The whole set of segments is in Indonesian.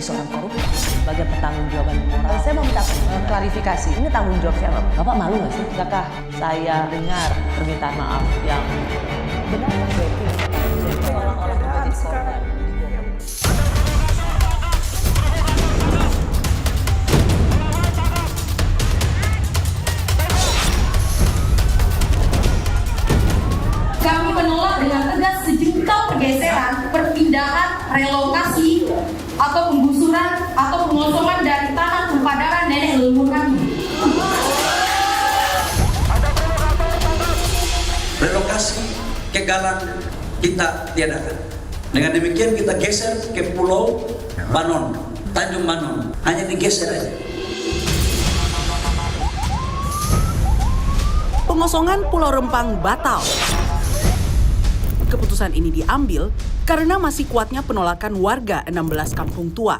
seorang koruptor sebagai pertanggungjawaban moral. Saya mau minta klarifikasi, ini tanggung jawab siapa? Bapak malu nggak sih? Tidakkah saya dengar permintaan maaf yang benar orang-orang menjadi korban? Kami menolak dengan tegas sejumlah pergeseran, perpindahan, relokasi, atau penggusuran atau pengosongan dari tanah tempadaran nenek leluhur kami. Relokasi ke Galang kita tiadakan. Dengan demikian kita geser ke Pulau Banon, Tanjung Banon, hanya digeser aja. Pengosongan Pulau Rempang batal. Keputusan ini diambil karena masih kuatnya penolakan warga 16 kampung tua.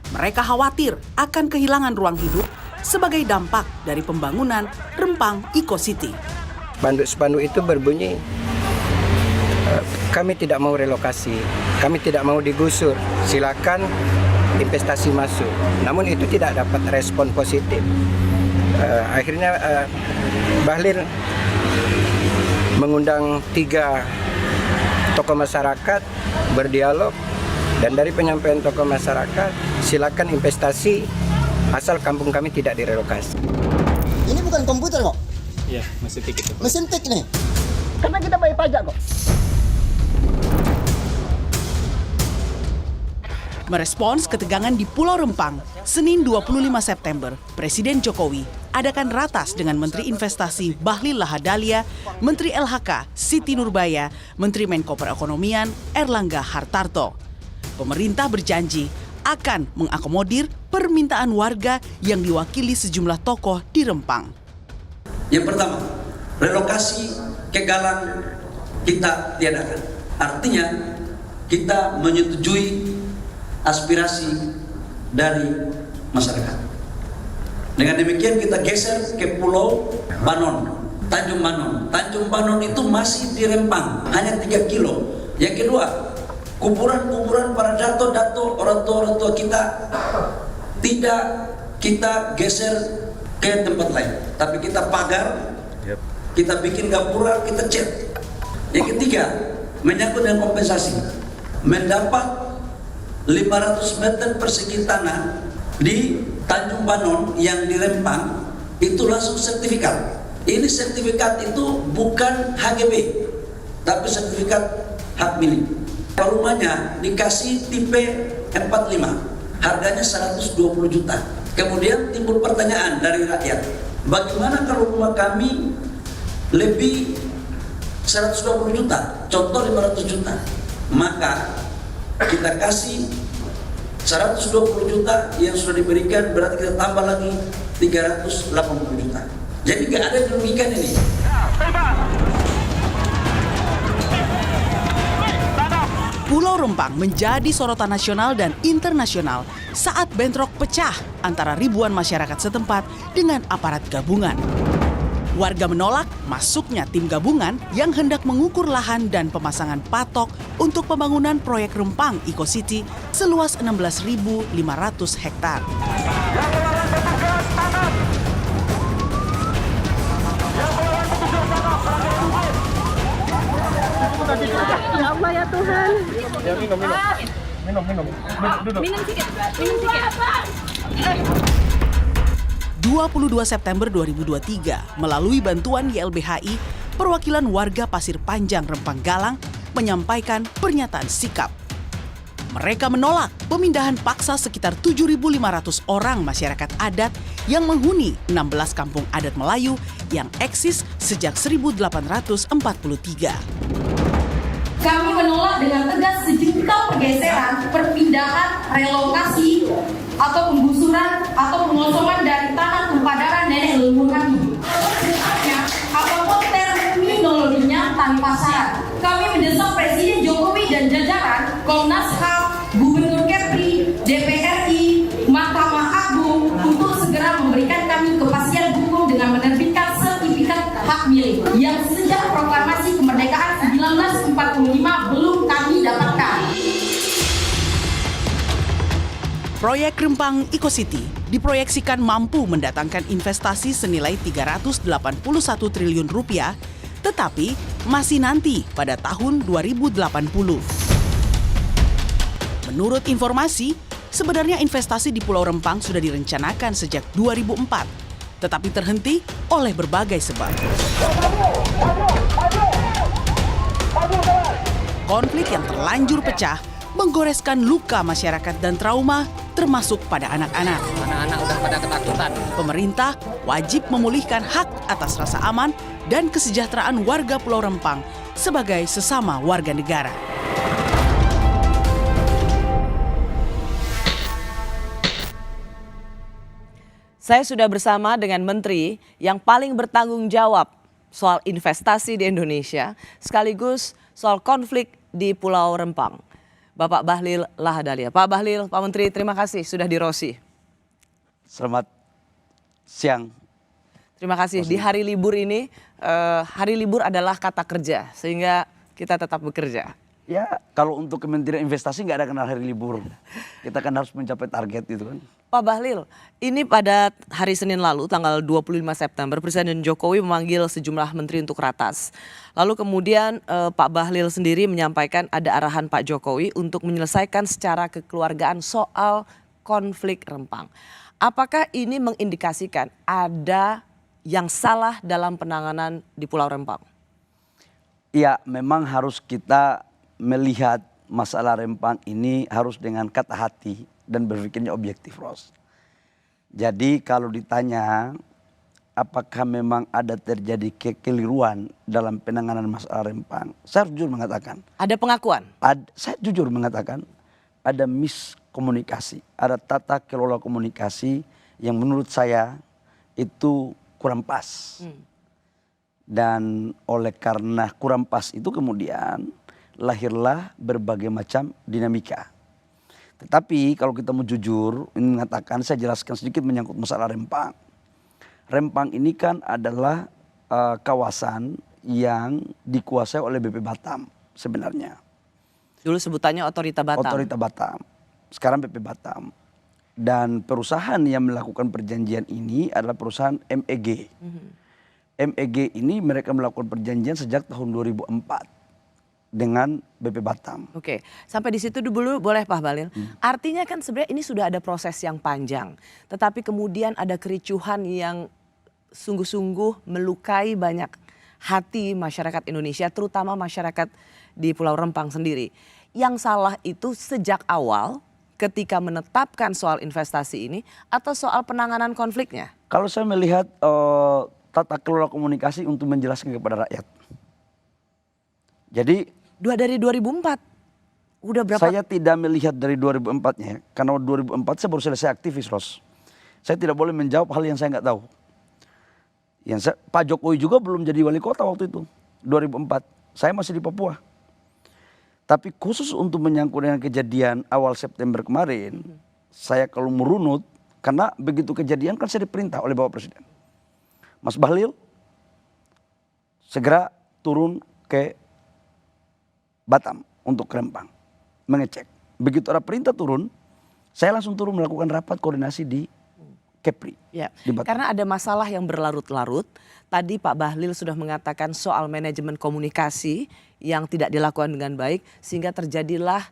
Mereka khawatir akan kehilangan ruang hidup sebagai dampak dari pembangunan Rempang Eco City. Spanduk itu berbunyi, kami tidak mau relokasi, kami tidak mau digusur, silakan investasi masuk. Namun itu tidak dapat respon positif. Akhirnya Bahlil mengundang 3 tokoh masyarakat berdialog, dan dari penyampaian tokoh masyarakat, silakan investasi asal kampung kami tidak direlokasi. Ini bukan komputer kok. Iya, mesin tik itu. Mesin tik nih. Karena kita bayar pajak kok. Merespons ketegangan di Pulau Rempang, Senin 25 September, Presiden Jokowi adakan ratas dengan Menteri Investasi Bahlil Lahadalia, Menteri LHK Siti Nurbaya, Menteri Menko Perekonomian Erlangga Hartarto. Pemerintah berjanji akan mengakomodir permintaan warga yang diwakili sejumlah tokoh di Rempang. Yang pertama, relokasi ke Galang kita tiadakan. Artinya kita menyetujui aspirasi dari masyarakat. Dengan demikian kita geser ke Pulau Banon, Tanjung Banon. Tanjung Banon itu masih di Rempang, hanya 3 kilo. Yang kedua, kuburan-kuburan para dato-dato orang tua kita tidak kita geser ke tempat lain, tapi kita pagar, kita bikin gapura, kita cat. Yang ketiga, menyangkut dengan kompensasi, mendapat 500 meter persegi tanah di Tanjung Banon yang di Rempang itu langsung sertifikat. Ini sertifikat itu bukan HGB, tapi sertifikat hak milik. Rumahnya dikasih tipe 45, harganya 120 juta. Kemudian timbul pertanyaan dari rakyat, bagaimana kalau rumah kami lebih 120 juta, contoh 500 juta, maka kita kasih 120 juta yang sudah diberikan, berarti kita tambah lagi 380 juta. Jadi nggak ada dirugikan ini. Pulau Rempang menjadi sorotan nasional dan internasional saat bentrok pecah antara ribuan masyarakat setempat dengan aparat gabungan. Warga menolak masuknya tim gabungan yang hendak mengukur lahan dan pemasangan patok untuk pembangunan proyek Rempang Eco City seluas 16.500 hektar. Ya Allah ya Tuhan. Ya minum. Duduk. Minum sedikit. 22 September 2023, melalui bantuan YLBHI, perwakilan warga Pasir Panjang Rempang Galang menyampaikan pernyataan sikap. Mereka menolak pemindahan paksa sekitar 7.500 orang masyarakat adat yang menghuni 16 kampung adat Melayu yang eksis sejak 1843. Kami menolak dengan tegas sejumlah pergeseran, perpindahan, relokasi, atau penggusuran atau pengosongan dari tanah tempadaran nenek leluhur kami. Apapun terminologinya tanpa syarat. Kami mendesak Presiden Jokowi dan jajaran, Komnas HAM, Gubernur Kepri, DPRI, Mahkamah Agung untuk segera memberikan kami kepastian hukum dengan menerbitkan sertifikat hak milik yang sejak proklamasi kemerdekaan 1945 belum kami dapatkan. Proyek Rempang Eco-City diproyeksikan mampu mendatangkan investasi senilai 381 triliun rupiah, tetapi masih nanti pada tahun 2080. Menurut informasi, sebenarnya investasi di Pulau Rempang sudah direncanakan sejak 2004, tetapi terhenti oleh berbagai sebab. Konflik yang terlanjur pecah menggoreskan luka masyarakat dan trauma, termasuk pada anak-anak. Anak-anak udah pada ketakutan. Pemerintah wajib memulihkan hak atas rasa aman dan kesejahteraan warga Pulau Rempang sebagai sesama warga negara. Saya sudah bersama dengan menteri yang paling bertanggung jawab soal investasi di Indonesia, sekaligus soal konflik di Pulau Rempang, Bapak Bahlil Lahadalia. Pak Bahlil, Pak Menteri, terima kasih sudah di Rosi. Selamat siang. Terima kasih. Di hari libur ini, hari libur adalah kata kerja, sehingga kita tetap bekerja. Ya, kalau untuk Kementerian Investasi nggak ada kenal hari libur. Kita kan harus mencapai target gitu kan. Pak Bahlil, ini pada hari Senin lalu, tanggal 25 September, Presiden Jokowi memanggil sejumlah menteri untuk ratas. Lalu kemudian Pak Bahlil sendiri menyampaikan ada arahan Pak Jokowi untuk menyelesaikan secara kekeluargaan soal konflik Rempang. Apakah ini mengindikasikan ada yang salah dalam penanganan di Pulau Rempang? Ya, memang harus kita melihat masalah Rempang ini harus dengan kata hati dan berpikirnya objektif, Ros. Jadi kalau ditanya apakah memang ada terjadi kekeliruan dalam penanganan masalah Rempang, saya jujur mengatakan. Ada pengakuan? Saya jujur mengatakan ada miskomunikasi, ada tata kelola komunikasi yang menurut saya itu kurang pas. Dan oleh karena kurang pas itu kemudian lahirlah berbagai macam dinamika. Tetapi kalau kita mau jujur, ini mengatakan, saya jelaskan sedikit menyangkut masalah Rempang. Rempang ini kan adalah kawasan yang dikuasai oleh BP Batam sebenarnya. Dulu sebutannya Otorita Batam. Otorita Batam, sekarang BP Batam. Dan perusahaan yang melakukan perjanjian ini adalah perusahaan MEG. MEG ini mereka melakukan perjanjian sejak tahun 2004. Dengan BP Batam. Oke, sampai di situ dulu boleh Pak Bahlil. Artinya kan sebenarnya ini sudah ada proses yang panjang. Tetapi kemudian ada kericuhan yang sungguh-sungguh melukai banyak hati masyarakat Indonesia, terutama masyarakat di Pulau Rempang sendiri. Yang salah itu sejak awal ketika menetapkan soal investasi ini atau soal penanganan konfliknya? Kalau saya melihat tata kelola komunikasi untuk menjelaskan kepada rakyat. Jadi dari 2004, udah berapa? Saya tidak melihat dari 2004-nya, karena 2004 saya baru selesai aktivis, Ros. Saya tidak boleh menjawab hal yang saya nggak tahu. Pak Jokowi juga belum jadi wali kota waktu itu, 2004. Saya masih di Papua. Tapi khusus untuk menyangkut dengan kejadian awal September kemarin, saya kalau merunut, karena begitu kejadian kan saya diperintah oleh Bapak Presiden. Mas Bahlil, segera turun ke Batam untuk Rempang, mengecek. Begitu ada perintah turun, saya langsung turun melakukan rapat koordinasi di Kepri. Ya, di Batam. karena ada masalah yang berlarut-larut. Tadi Pak Bahlil sudah mengatakan soal manajemen komunikasi yang tidak dilakukan dengan baik, sehingga terjadilah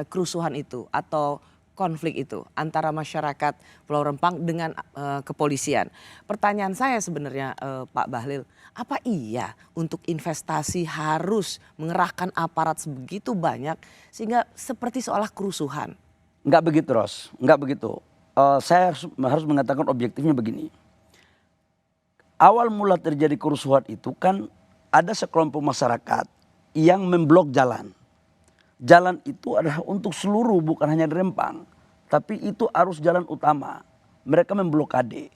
kerusuhan itu atau konflik itu antara masyarakat Pulau Rempang dengan kepolisian. Pertanyaan saya sebenarnya Pak Bahlil, apa iya untuk investasi harus mengerahkan aparat sebegitu banyak sehingga seperti seolah kerusuhan? Enggak begitu, Ros. Enggak begitu. Saya harus mengatakan objektifnya begini. Awal mula terjadi kerusuhan itu kan ada sekelompok masyarakat yang memblok jalan. Jalan itu adalah untuk seluruh, bukan hanya di Rempang. Tapi itu arus jalan utama. Mereka memblokade.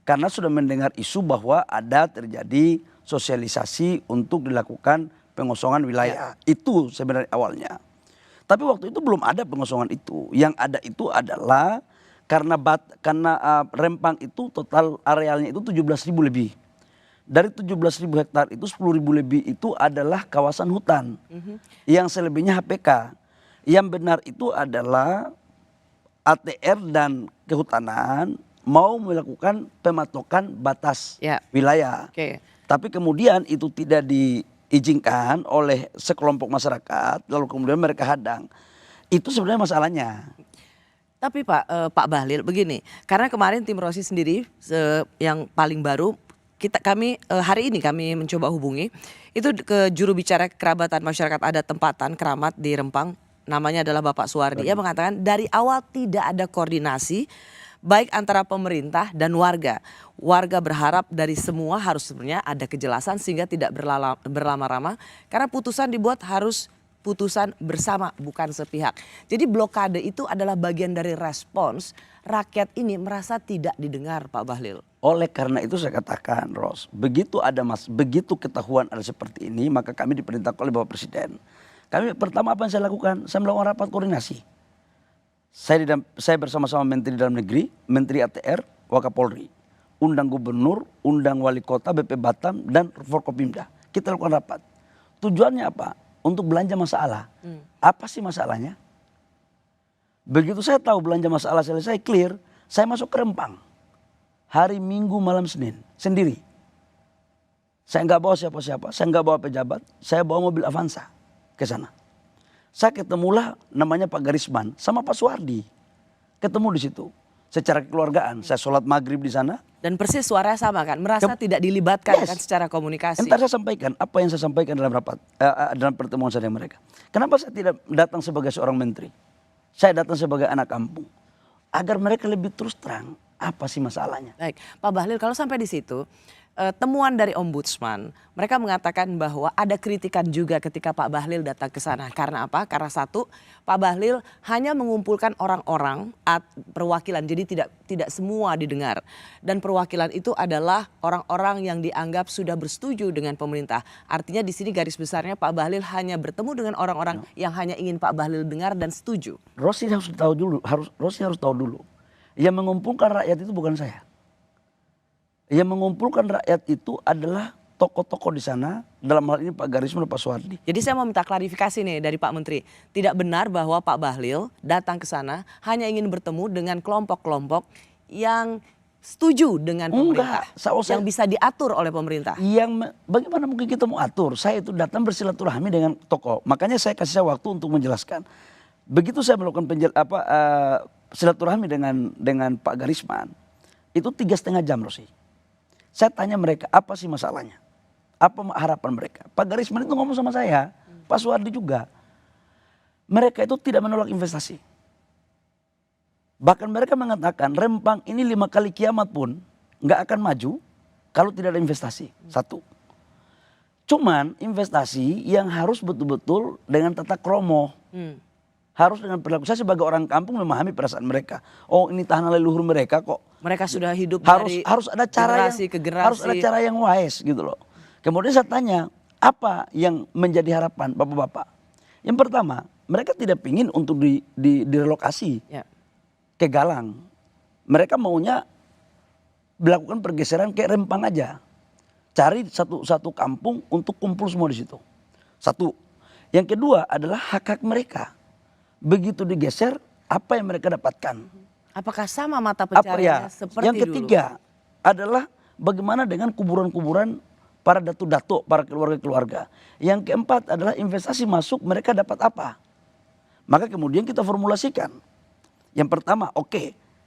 Karena sudah mendengar isu bahwa ada terjadi sosialisasi untuk dilakukan pengosongan wilayah. Itu sebenarnya awalnya. Tapi waktu itu belum ada pengosongan itu. Yang ada itu adalah karena Rempang itu total arealnya itu 17.000 lebih. Dari 17.000 hektar itu 10.000 lebih itu adalah kawasan hutan. Yang selebihnya HPK. Yang benar itu adalah ATR dan Kehutanan mau melakukan pematokan batas wilayah. Tapi kemudian itu tidak diizinkan oleh sekelompok masyarakat, lalu kemudian mereka hadang. Itu sebenarnya masalahnya. Tapi Pak Bahlil begini, karena kemarin tim Rosi sendiri yang paling baru kami hari ini kami mencoba hubungi itu ke juru bicara kerabatan masyarakat adat tempatan Keramat di Rempang, namanya adalah Bapak Suwardi. Dia mengatakan dari awal tidak ada koordinasi baik antara pemerintah dan warga. Warga berharap dari semua harus sebenarnya ada kejelasan sehingga tidak berlama-lama karena putusan dibuat harus putusan bersama bukan sepihak. Jadi blokade itu adalah bagian dari respons rakyat ini merasa tidak didengar, Pak Bahlil. Oleh karena itu saya katakan, Ros, begitu ketahuan ada seperti ini, maka kami diperintahkan oleh Bapak Presiden. Kami pertama apa yang saya lakukan? Saya melakukan rapat koordinasi. Saya bersama-sama Menteri Dalam Negeri, Menteri ATR, Wakapolri, undang gubernur, undang wali kota, BP Batam, dan Forkopimda. Kita lakukan rapat. Tujuannya apa? Untuk belanja masalah. Apa sih masalahnya? Begitu saya tahu belanja masalah selesai, clear, saya masuk ke Rempang. Hari Minggu malam Senin, sendiri. Saya nggak bawa siapa-siapa, saya nggak bawa pejabat, saya bawa mobil Avanza ke sana. Saya ketemulah namanya Pak Garisman sama Pak Suwardi. Ketemu di situ. Secara kekeluargaan, saya sholat maghrib di sana. Dan persis suaranya sama kan, merasa tidak dilibatkan kan secara komunikasi. Entar saya sampaikan apa yang saya sampaikan dalam rapat, dalam pertemuan saya dengan mereka. Kenapa saya tidak datang sebagai seorang menteri? Saya datang sebagai anak kampung. Agar mereka lebih terus terang apa sih masalahnya. Baik, Pak Bahlil kalau sampai di situ, temuan dari Ombudsman, mereka mengatakan bahwa ada kritikan juga ketika Pak Bahlil datang ke sana. Karena apa? Karena satu, Pak Bahlil hanya mengumpulkan orang-orang perwakilan, jadi tidak semua didengar. Dan perwakilan itu adalah orang-orang yang dianggap sudah bersetuju dengan pemerintah. Artinya di sini garis besarnya Pak Bahlil hanya bertemu dengan orang-orang yang hanya ingin Pak Bahlil dengar dan setuju. Rosi harus tahu dulu, yang mengumpulkan rakyat itu bukan saya. Yang mengumpulkan rakyat itu adalah tokoh-tokoh di sana, dalam hal ini Pak Garisman dan Pak Suwardi. Jadi saya mau minta klarifikasi nih dari Pak Menteri. Tidak benar bahwa Pak Bahlil datang ke sana hanya ingin bertemu dengan kelompok-kelompok yang setuju dengan pemerintah. Yang bisa diatur oleh pemerintah. Bagaimana mungkin kita mau atur? Saya itu datang bersilaturahmi dengan tokoh. Makanya saya kasih waktu untuk menjelaskan. Begitu saya melakukan silaturahmi dengan Pak Garisman, itu 3,5 jam, Rosi. Saya tanya mereka, apa sih masalahnya? Apa harapan mereka? Pak Garisman itu ngomong sama saya, Pak Suwardi juga. Mereka itu tidak menolak investasi. Bahkan mereka mengatakan Rempang ini 5 kali kiamat pun nggak akan maju kalau tidak ada investasi. Satu. Cuman investasi yang harus betul-betul dengan tata kromo. Harus dengan perilaku. Saya sebagai orang kampung memahami perasaan mereka. Oh, ini tanah leluhur mereka kok. Mereka sudah hidup harus ada cara generasi ke generasi. Harus ada cara yang wise gitu loh. Kemudian saya tanya, apa yang menjadi harapan bapak-bapak? Yang pertama, mereka tidak ingin untuk direlokasi ke Galang. Mereka maunya melakukan pergeseran ke Rempang aja. Cari satu kampung untuk kumpul semua di situ. Satu. Yang kedua adalah hak-hak mereka. Begitu digeser, apa yang mereka dapatkan? Apakah sama mata pencariannya seperti dulu? Yang ketiga adalah bagaimana dengan kuburan-kuburan para datuk-datuk, para keluarga-keluarga. Yang keempat adalah investasi masuk, mereka dapat apa? Maka kemudian kita formulasikan. Yang pertama,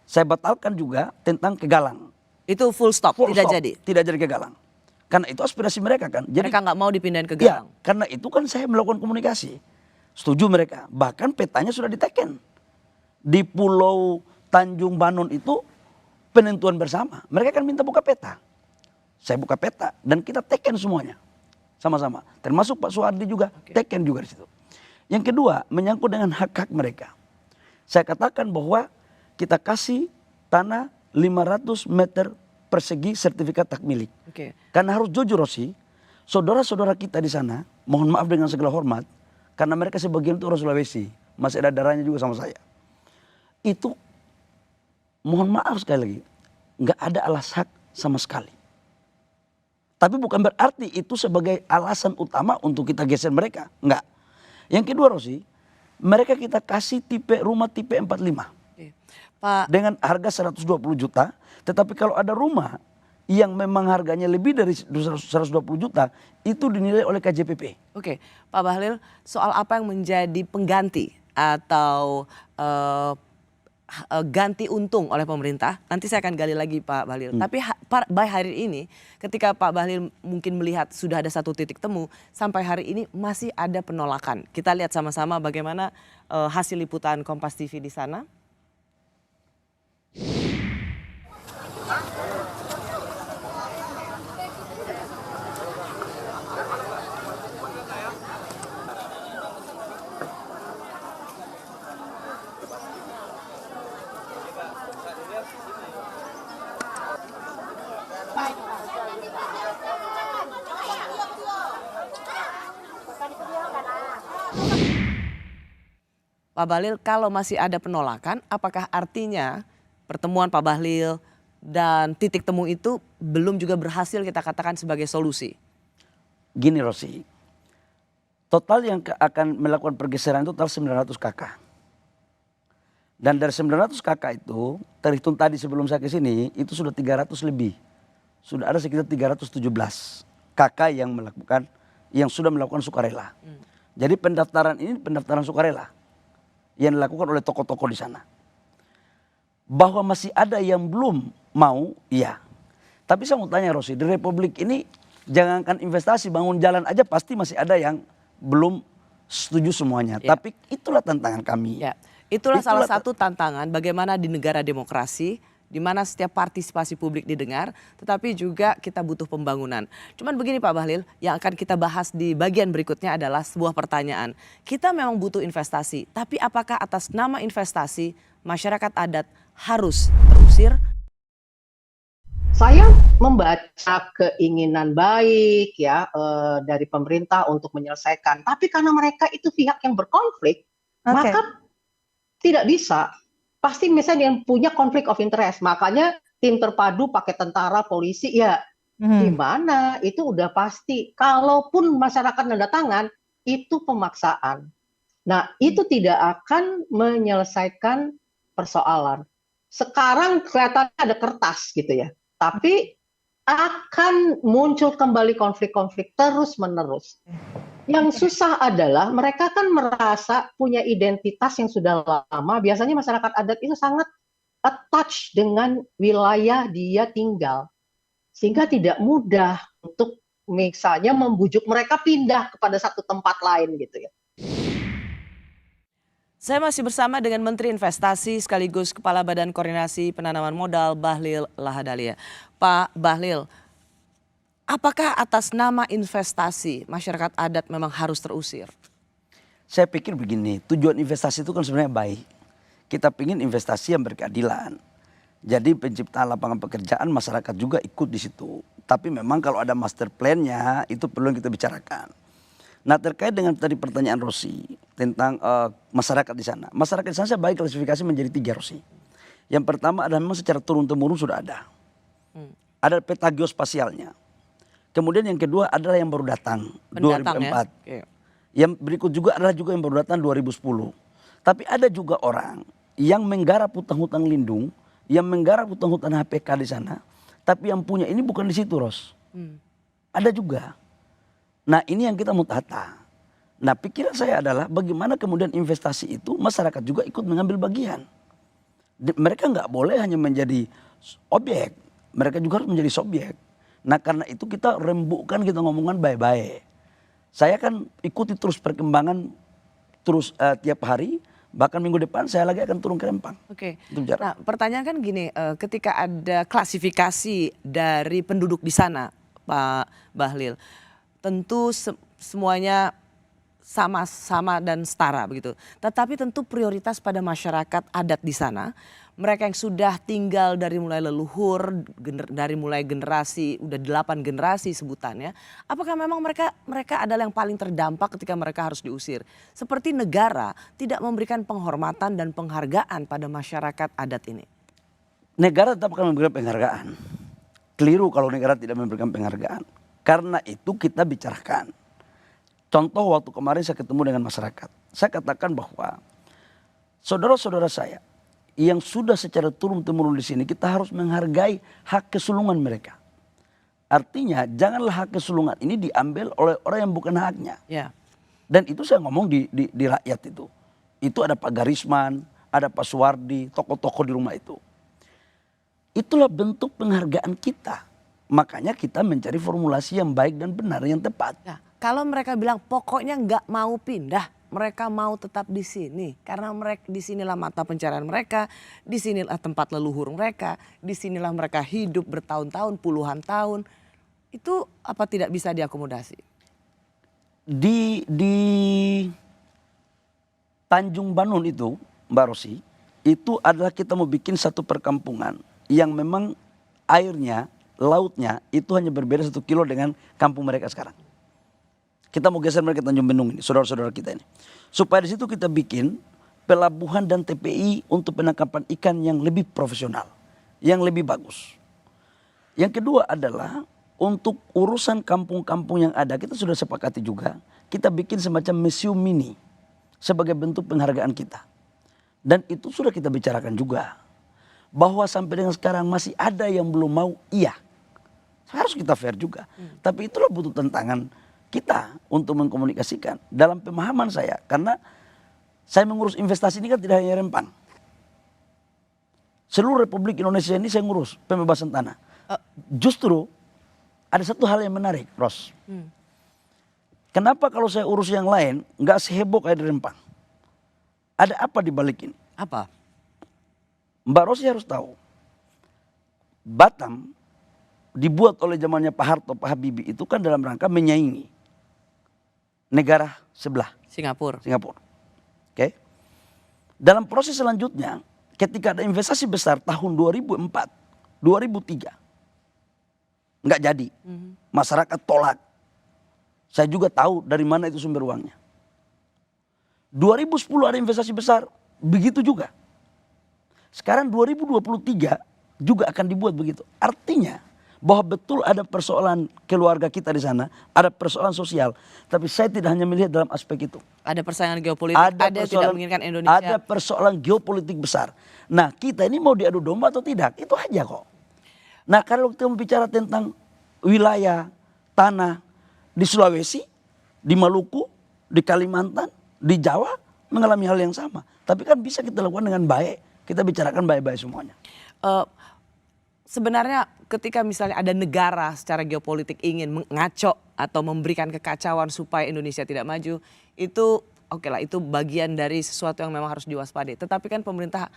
saya batalkan juga tentang ke Galang. Itu full stop, jadi? Tidak jadi ke Galang. Karena itu aspirasi mereka kan. Jadi, mereka nggak mau dipindahin ke Galang? Ya, karena itu kan saya melakukan komunikasi. Setuju mereka. Bahkan petanya sudah diteken. Di Pulau Tanjung Banon itu penentuan bersama. Mereka kan minta buka peta. Saya buka peta dan kita teken semuanya. Sama-sama. Termasuk Pak Suwardi juga teken juga di situ. Yang kedua, menyangkut dengan hak-hak mereka. Saya katakan bahwa kita kasih tanah 500 meter persegi sertifikat hak milik. Karena harus jujur, Rosi, saudara-saudara kita di sana, mohon maaf dengan segala hormat, karena mereka sebagian itu orang Sulawesi. Masih ada darahnya juga sama saya. Itu mohon maaf sekali lagi. Nggak ada alas hak sama sekali. Tapi bukan berarti itu sebagai alasan utama untuk kita geser mereka. Enggak. Yang kedua, Rosi, mereka kita kasih rumah tipe 45. Pak. dengan harga 120 juta, tetapi kalau ada rumah yang memang harganya lebih dari 120 juta, itu dinilai oleh KJPP. Oke, Pak Bahlil, soal apa yang menjadi pengganti atau ganti untung oleh pemerintah, nanti saya akan gali lagi Pak Bahlil. Tapi by hari ini, ketika Pak Bahlil mungkin melihat sudah ada satu titik temu, sampai hari ini masih ada penolakan. Kita lihat sama-sama bagaimana hasil liputan Kompas TV di sana. Pak Bahlil, kalau masih ada penolakan, apakah artinya pertemuan Pak Bahlil dan titik temu itu belum juga berhasil kita katakan sebagai solusi? Gini Rosi, total yang akan melakukan pergeseran itu total 900 kakak. Dan dari 900 kakak itu, terhitung tadi sebelum saya ke sini, itu sudah 300 lebih. Sudah ada sekitar 317 kakak yang sudah melakukan sukarela. Jadi pendaftaran ini pendaftaran sukarela yang dilakukan oleh tokoh-tokoh di sana. Bahwa masih ada yang belum mau, iya. Tapi saya mau tanya Rosi, di Republik ini jangankan investasi, bangun jalan aja pasti masih ada yang belum setuju semuanya. Ya. Tapi itulah tantangan kami. Ya, itulah salah satu tantangan bagaimana di negara demokrasi, di mana setiap partisipasi publik didengar, tetapi juga kita butuh pembangunan. Cuman begini Pak Bahlil, yang akan kita bahas di bagian berikutnya adalah sebuah pertanyaan. Kita memang butuh investasi, tapi apakah atas nama investasi masyarakat adat harus terusir? Saya membaca keinginan baik ya dari pemerintah untuk menyelesaikan, tapi karena mereka itu pihak yang berkonflik, maka tidak bisa. Pasti misalnya yang punya konflik of interest, makanya tim terpadu pakai tentara, polisi, ya gimana itu udah pasti. Kalaupun masyarakat nanda tangan, itu pemaksaan. Nah itu tidak akan menyelesaikan persoalan. Sekarang kelihatannya ada kertas gitu ya, tapi akan muncul kembali konflik-konflik terus-menerus. Yang susah adalah mereka kan merasa punya identitas yang sudah lama. Biasanya masyarakat adat itu sangat attached dengan wilayah dia tinggal. Sehingga tidak mudah untuk misalnya membujuk mereka pindah kepada satu tempat lain gitu ya. Saya masih bersama dengan Menteri Investasi sekaligus Kepala Badan Koordinasi Penanaman Modal Bahlil Lahadalia. Pak Bahlil, apakah atas nama investasi masyarakat adat memang harus terusir? Saya pikir begini, tujuan investasi itu kan sebenarnya baik. Kita ingin investasi yang berkeadilan. Jadi penciptaan lapangan pekerjaan masyarakat juga ikut di situ. Tapi memang kalau ada master plan-nya itu perlu kita bicarakan. Nah terkait dengan tadi pertanyaan Rosi tentang masyarakat di sana. Masyarakat di sana saya bagi klasifikasi menjadi 3 Rosi. Yang pertama adalah memang secara turun-temurun sudah ada. Ada peta geospasialnya. Kemudian yang kedua adalah yang baru datang, 2004. Ya? Yang berikut juga adalah juga yang baru datang 2010. Tapi ada juga orang yang menggarap hutang-hutang lindung, yang menggarap hutang-hutang HPK di sana, tapi yang punya ini bukan di situ Ros. Ada juga. Nah ini yang kita mau tata. Nah pikiran saya adalah bagaimana kemudian investasi itu masyarakat juga ikut mengambil bagian. Mereka nggak boleh hanya menjadi objek, mereka juga harus menjadi subjek. Nah karena itu kita rembukkan, kita ngomongkan baik-baik. Saya kan ikuti terus perkembangan terus tiap hari. Bahkan minggu depan saya lagi akan turun ke Rempang. Oke. Nah pertanyaan kan gini, ketika ada klasifikasi dari penduduk di sana Pak Bahlil. Tentu semuanya sama-sama dan setara begitu. Tetapi tentu prioritas pada masyarakat adat di sana. Mereka yang sudah tinggal dari mulai leluhur, dari mulai generasi, udah 8 generasi sebutannya. Apakah memang mereka adalah yang paling terdampak ketika mereka harus diusir? Seperti negara tidak memberikan penghormatan dan penghargaan pada masyarakat adat ini. Negara tetap akan memberikan penghargaan. Keliru kalau negara tidak memberikan penghargaan. Karena itu kita bicarakan. Contoh waktu kemarin saya ketemu dengan masyarakat. Saya katakan bahwa saudara-saudara saya yang sudah secara turun-temurun di sini, kita harus menghargai hak kesulungan mereka. Artinya janganlah hak kesulungan ini diambil oleh orang yang bukan haknya. Ya. Dan itu saya ngomong di rakyat itu. Itu ada Pak Garisman, ada Pak Suwardi, tokoh-tokoh di rumah itu. Itulah bentuk penghargaan kita. Makanya kita mencari formulasi yang baik dan benar, yang tepat. Nah, kalau mereka bilang pokoknya nggak mau pindah, mereka mau tetap di sini karena mereka disinilah mata pencarian mereka, disinilah tempat leluhur mereka, disinilah mereka hidup bertahun-tahun, puluhan tahun. Itu apa tidak bisa diakomodasi? Di Tanjung Banun itu, Mbak Rosi, itu adalah kita mau bikin satu perkampungan yang memang airnya, lautnya itu hanya berbeda 1 kilo dengan kampung mereka sekarang. Kita mau geser mereka ke Tanjung Benung ini, saudara-saudara kita ini. Supaya di situ kita bikin pelabuhan dan TPI untuk penangkapan ikan yang lebih profesional, yang lebih bagus. Yang kedua adalah untuk urusan kampung-kampung yang ada, kita sudah sepakati juga, kita bikin semacam museum mini sebagai bentuk penghargaan kita. Dan itu sudah kita bicarakan juga. Bahwa sampai dengan sekarang masih ada yang belum mau, iya. Harus kita fair juga. Tapi itulah butuh tantangan kita untuk mengkomunikasikan. Dalam pemahaman saya, karena saya mengurus investasi ini kan tidak hanya Rempang. Seluruh Republik Indonesia ini saya ngurus pembebasan tanah. Justru ada satu hal yang menarik, Ros. Kenapa kalau saya urus yang lain nggak seheboh kayak di Rempang? Ada apa di balik ini? Apa? Mbak Rosi harus tahu. Batam dibuat oleh zamannya Pak Harto, Pak Habibie itu kan dalam rangka menyaingi negara sebelah. Singapura. Oke. Dalam proses selanjutnya, ketika ada investasi besar tahun 2004, 2003, nggak jadi. Masyarakat tolak. Saya juga tahu dari mana itu sumber uangnya. 2010 ada investasi besar, begitu juga. Sekarang 2023 juga akan dibuat begitu. Artinya bahwa betul ada persoalan keluarga kita di sana, ada persoalan sosial. Tapi saya tidak hanya melihat dalam aspek itu. Ada persaingan geopolitik, ada yang tidak menginginkan Indonesia. Ada persoalan geopolitik besar. Nah, kita ini mau diadu domba atau tidak? Itu aja kok. Nah, kalau kita bicara tentang wilayah, tanah di Sulawesi, di Maluku, di Kalimantan, di Jawa mengalami hal yang sama. Tapi kan bisa kita lakukan dengan baik. Kita bicarakan baik-baik semuanya. Sebenarnya ketika misalnya ada negara secara geopolitik ingin mengaco atau memberikan kekacauan supaya Indonesia tidak maju, itu oke lah, itu bagian dari sesuatu yang memang harus diwaspadai. Tetapi kan pemerintah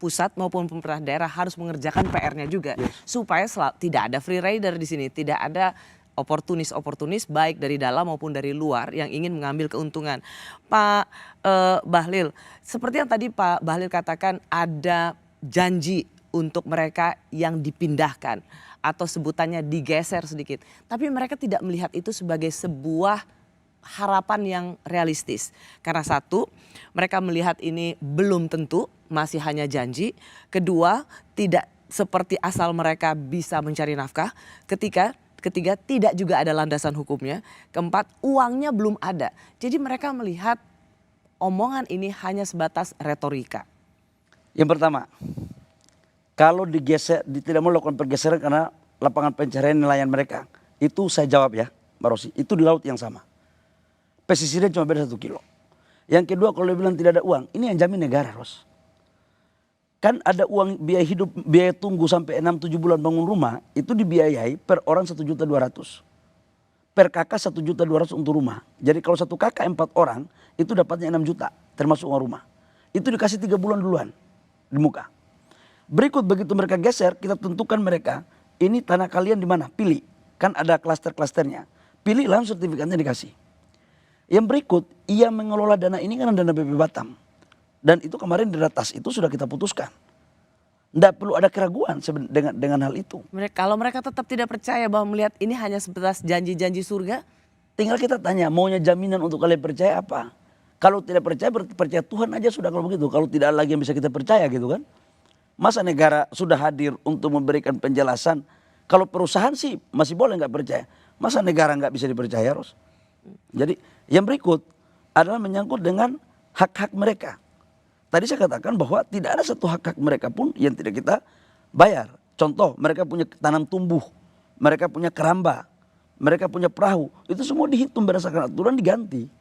pusat maupun pemerintah daerah harus mengerjakan PR-nya juga, supaya tidak ada free rider di sini, tidak ada oportunis baik dari dalam maupun dari luar yang ingin mengambil keuntungan. Pak Bahlil, seperti yang tadi Pak Bahlil katakan, ada janji untuk mereka yang dipindahkan atau sebutannya digeser sedikit. Tapi mereka tidak melihat itu sebagai sebuah harapan yang realistis. Karena satu, mereka melihat ini belum tentu, masih hanya janji. Kedua, tidak seperti asal mereka bisa mencari nafkah. Ketiga, tidak juga ada landasan hukumnya. Keempat, uangnya belum ada. Jadi mereka melihat omongan ini hanya sebatas retorika. Yang pertama, kalau digeser, tidak mau lakukan pergeseran karena lapangan pencarian nelayan mereka. Itu saya jawab ya, Mbak Rosi. Itu di laut yang sama. Pesisirnya cuma beda 1 kilo. Yang kedua, kalau dia bilang tidak ada uang, ini yang jamin negara, Ros. Kan ada uang biaya hidup, biaya tunggu sampai 6-7 bulan bangun rumah, itu dibiayai per orang 1.200.000. Per kakak 1.200.000 untuk rumah. Jadi kalau satu kakak 4 orang, itu dapatnya 6 juta, termasuk uang rumah. Itu dikasih 3 bulan duluan di muka. Berikut begitu mereka geser, kita tentukan mereka, ini tanah kalian di mana? Pilih. Kan ada klaster-klasternya. Pilih, langsung sertifikatnya dikasih. Yang berikut, ia mengelola dana ini kan dana BP Batam. Dan itu kemarin di ratas itu sudah kita putuskan. Tidak perlu ada keraguan dengan hal itu. Kalau mereka tetap tidak percaya bahwa melihat ini hanya sebatas janji-janji surga, tinggal kita tanya, maunya jaminan untuk kalian percaya apa? Kalau tidak percaya, berarti percaya Tuhan aja sudah kalau begitu. Kalau tidak ada lagi yang bisa kita percaya gitu kan. Masa negara sudah hadir untuk memberikan penjelasan. Kalau perusahaan sih masih boleh nggak percaya. Masa negara nggak bisa dipercaya, Ros? Jadi yang berikut adalah menyangkut dengan hak-hak mereka. Tadi saya katakan bahwa tidak ada satu hak-hak mereka pun yang tidak kita bayar. Contoh, mereka punya tanam tumbuh, mereka punya keramba, mereka punya perahu. Itu semua dihitung berdasarkan aturan, diganti.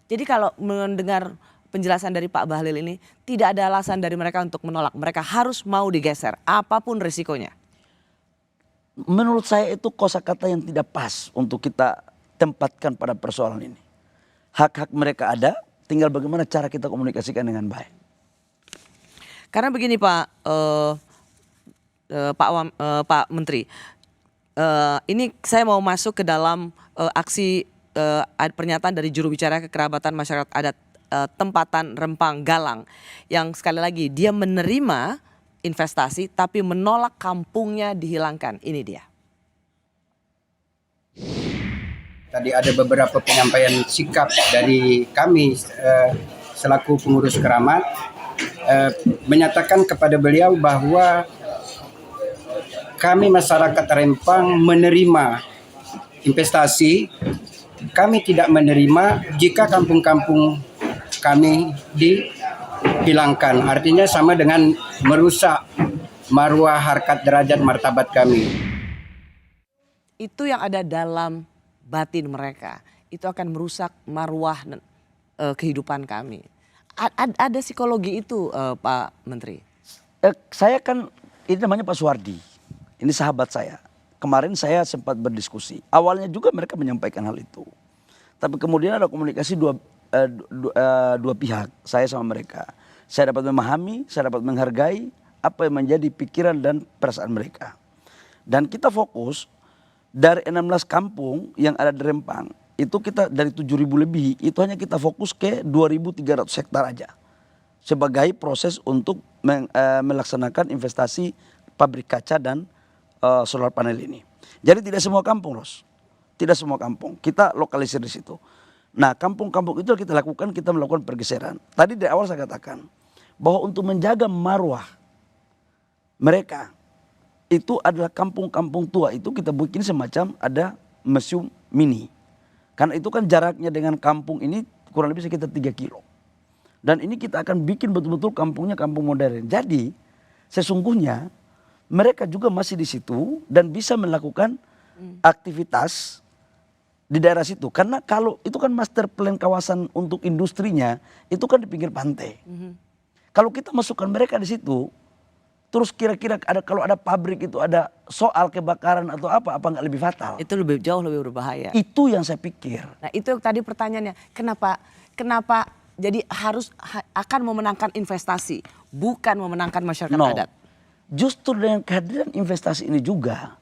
Jadi kalau mendengar penjelasan dari Pak Bahlil ini, tidak ada alasan dari mereka untuk menolak. Mereka harus mau digeser, apapun risikonya. Menurut saya itu kosakata yang tidak pas untuk kita tempatkan pada persoalan ini. Hak-hak mereka ada, tinggal bagaimana cara kita komunikasikan dengan baik. Karena begini Pak Menteri, ini saya mau masuk ke dalam aksi pernyataan dari juru bicara kekerabatan masyarakat adat tempatan Rempang Galang, yang sekali lagi dia menerima investasi tapi menolak kampungnya dihilangkan. Ini dia. Tadi ada beberapa penyampaian sikap dari kami selaku pengurus keramat, menyatakan kepada beliau bahwa kami masyarakat Rempang menerima investasi, kami tidak menerima jika kampung-kampung kami dihilangkan. Artinya sama dengan merusak marwah, harkat, derajat, martabat kami. Itu yang ada dalam batin mereka, itu akan merusak marwah kehidupan kami. Ada psikologi itu Pak Menteri? Saya kan, ini namanya Pak Suwardi, ini sahabat saya. Kemarin saya sempat berdiskusi, awalnya juga mereka menyampaikan hal itu. Tapi kemudian ada komunikasi dua pihak, saya sama mereka. Saya dapat memahami, saya dapat menghargai apa yang menjadi pikiran dan perasaan mereka. Dan kita fokus, dari 16 kampung yang ada di Rempang, itu kita dari 7.000 lebih, itu hanya kita fokus ke 2.300 hektar aja. Sebagai proses untuk melaksanakan investasi pabrik kaca dan solar panel ini. Jadi tidak semua kampung, Ros. Tidak semua kampung, kita lokalisir di situ. Nah, kampung-kampung itu kita lakukan, kita melakukan pergeseran. Tadi dari awal saya katakan, bahwa untuk menjaga marwah mereka, itu adalah kampung-kampung tua itu kita bikin semacam ada museum mini. Karena itu kan jaraknya dengan kampung ini kurang lebih sekitar 3 kilo. Dan ini kita akan bikin betul-betul kampungnya kampung modern. Jadi sesungguhnya mereka juga masih di situ dan bisa melakukan aktivitas di daerah situ. Karena kalau itu kan master plan kawasan untuk industrinya itu kan di pinggir pantai. Kalau kita masukkan mereka di situ, terus kira-kira kalau ada pabrik itu ada soal kebakaran atau apa nggak lebih fatal? Itu jauh lebih berbahaya. Itu yang saya pikir. Nah itu tadi pertanyaannya, kenapa jadi akan memenangkan investasi, bukan memenangkan masyarakat adat? Justru dengan kehadiran investasi ini juga,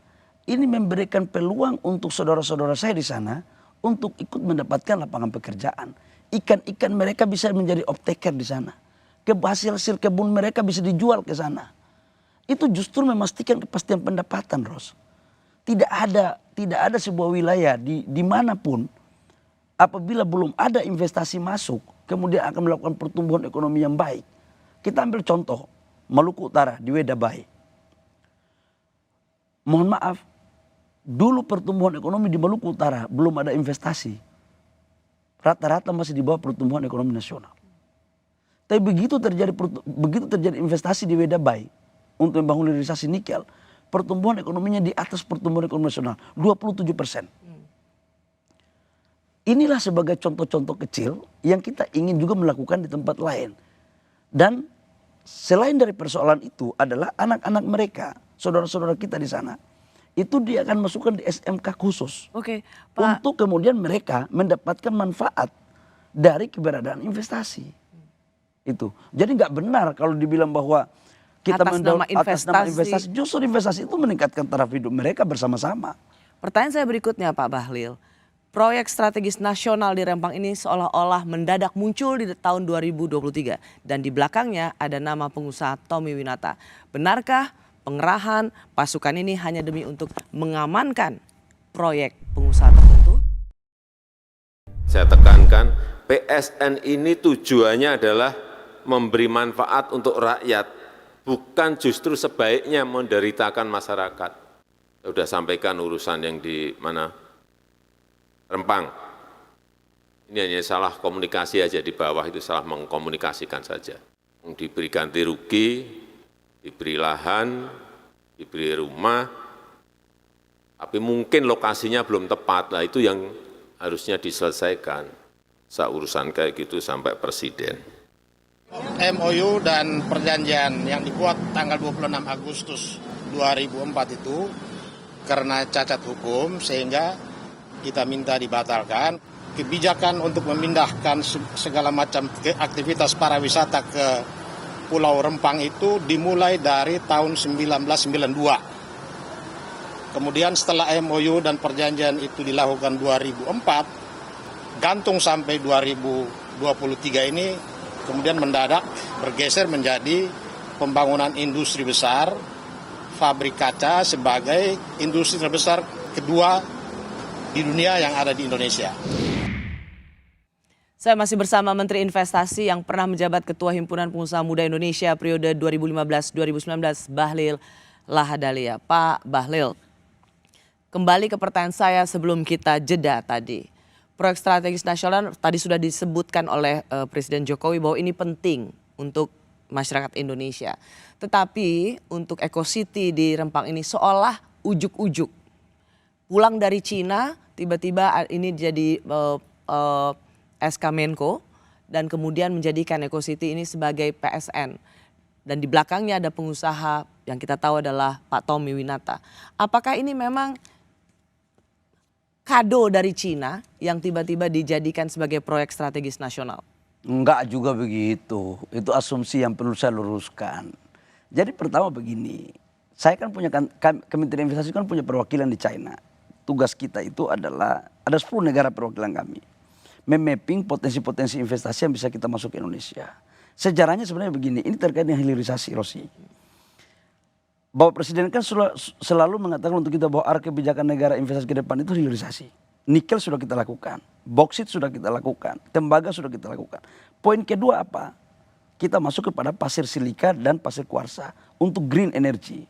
ini memberikan peluang untuk saudara-saudara saya di sana untuk ikut mendapatkan lapangan pekerjaan. Ikan-ikan mereka bisa menjadi off-taker di sana. Hasil kebun mereka bisa dijual ke sana. Itu justru memastikan kepastian pendapatan, Ros. Tidak ada sebuah wilayah di manapun apabila belum ada investasi masuk, kemudian akan melakukan pertumbuhan ekonomi yang baik. Kita ambil contoh Maluku Utara di Wedabai. Mohon maaf, dulu pertumbuhan ekonomi di Maluku Utara belum ada investasi. Rata-rata masih di bawah pertumbuhan ekonomi nasional. Tapi begitu terjadi investasi di Wedabai untuk membangun hilirisasi nikel, pertumbuhan ekonominya di atas pertumbuhan ekonomi nasional, 27%. Inilah sebagai contoh-contoh kecil yang kita ingin juga melakukan di tempat lain. Dan selain dari persoalan itu adalah anak-anak mereka, saudara-saudara kita di sana, itu dia akan masukkan di SMK khusus. Oke, Pak. Untuk kemudian mereka mendapatkan manfaat dari keberadaan investasi. Itu. Jadi nggak benar kalau dibilang bahwa kita atas nama investasi. Justru investasi itu meningkatkan taraf hidup mereka bersama-sama. Pertanyaan saya berikutnya Pak Bahlil. Proyek strategis nasional di Rempang ini seolah-olah mendadak muncul di tahun 2023. Dan di belakangnya ada nama pengusaha Tommy Winata. Benarkah pengerahan pasukan ini hanya demi untuk mengamankan proyek pengusaha tertentu? Saya tekankan PSN ini tujuannya adalah memberi manfaat untuk rakyat. Bukan justru sebaiknya menderitakan masyarakat. Saya sudah sampaikan urusan yang di mana? Rempang. Ini hanya salah komunikasi aja di bawah, itu salah mengkomunikasikan saja. Diberi ganti rugi, diberi lahan, diberi rumah, tapi mungkin lokasinya belum tepat. Nah itu yang harusnya diselesaikan. Urusan kayak gitu sampai presiden. MOU dan perjanjian yang dibuat tanggal 26 Agustus 2004 itu karena cacat hukum sehingga kita minta dibatalkan. Kebijakan untuk memindahkan segala macam aktivitas pariwisata ke Pulau Rempang itu dimulai dari tahun 1992. Kemudian setelah MOU dan perjanjian itu dilakukan 2004, gantung sampai 2023 ini, kemudian mendadak bergeser menjadi pembangunan industri besar, pabrik kaca sebagai industri terbesar kedua di dunia yang ada di Indonesia. Saya masih bersama Menteri Investasi yang pernah menjabat Ketua Himpunan Pengusaha Muda Indonesia periode 2015-2019, Bahlil Lahadalia. Pak Bahlil, kembali ke pertanyaan saya sebelum kita jeda tadi. Proyek strategis nasional tadi sudah disebutkan oleh Presiden Jokowi bahwa ini penting untuk masyarakat Indonesia. Tetapi untuk Eco City di Rempang ini seolah ujuk-ujuk. Pulang dari Cina, tiba-tiba ini jadi SK Menko dan kemudian menjadikan Eco City ini sebagai PSN. Dan di belakangnya ada pengusaha yang kita tahu adalah Pak Tommy Winata. Apakah ini memang kado dari Cina yang tiba-tiba dijadikan sebagai proyek strategis nasional? Enggak juga begitu. Itu asumsi yang perlu saya luruskan. Jadi pertama begini, saya kan punya Kementerian Investasi kan punya perwakilan di China. Tugas kita itu adalah ada 10 negara perwakilan kami. Memapping potensi-potensi investasi yang bisa kita masuk ke Indonesia. Sejarahnya sebenarnya begini, ini terkait dengan hilirisasi, Rosi. Bapak Presiden kan selalu mengatakan untuk kita bahwa arah kebijakan negara investasi ke depan itu hilirisasi. Nikel sudah kita lakukan, boksit sudah kita lakukan, tembaga sudah kita lakukan. Poin kedua apa? Kita masuk kepada pasir silika dan pasir kuarsa untuk green energy.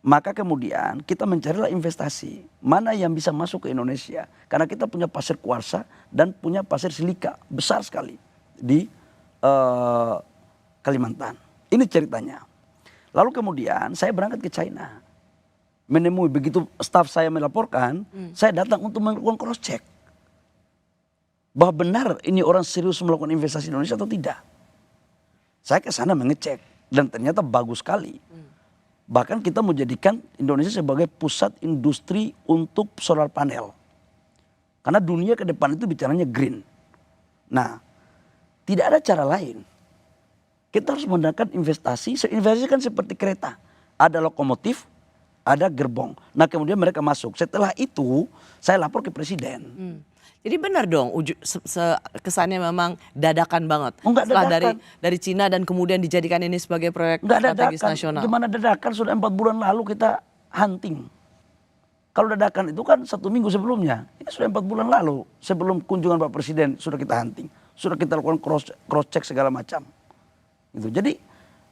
Maka kemudian kita mencarilah investasi mana yang bisa masuk ke Indonesia. Karena kita punya pasir kuarsa dan punya pasir silika besar sekali di Kalimantan. Ini ceritanya. Lalu kemudian saya berangkat ke China. Menemui begitu staf saya melaporkan, saya datang untuk melakukan cross check. Bahwa benar ini orang serius melakukan investasi di Indonesia atau tidak. Saya ke sana mengecek dan ternyata bagus sekali. Bahkan kita mau jadikan Indonesia sebagai pusat industri untuk solar panel. Karena dunia ke depan itu bicaranya green. Nah, tidak ada cara lain. Kita harus menggunakan investasi. Investasi kan seperti kereta. Ada lokomotif, ada gerbong. Nah kemudian mereka masuk. Setelah itu saya lapor ke Presiden. Jadi benar dong, kesannya memang dadakan banget. Enggak setelah dadakan. dari Cina dan kemudian dijadikan ini sebagai proyek strategis nasional. Gimana dadakan? Sudah 4 bulan lalu kita hunting. Kalau dadakan itu kan 1 minggu sebelumnya. Ini sudah 4 bulan lalu sebelum kunjungan Pak Presiden sudah kita hunting. Sudah kita lakukan cross check segala macam. Gitu. Jadi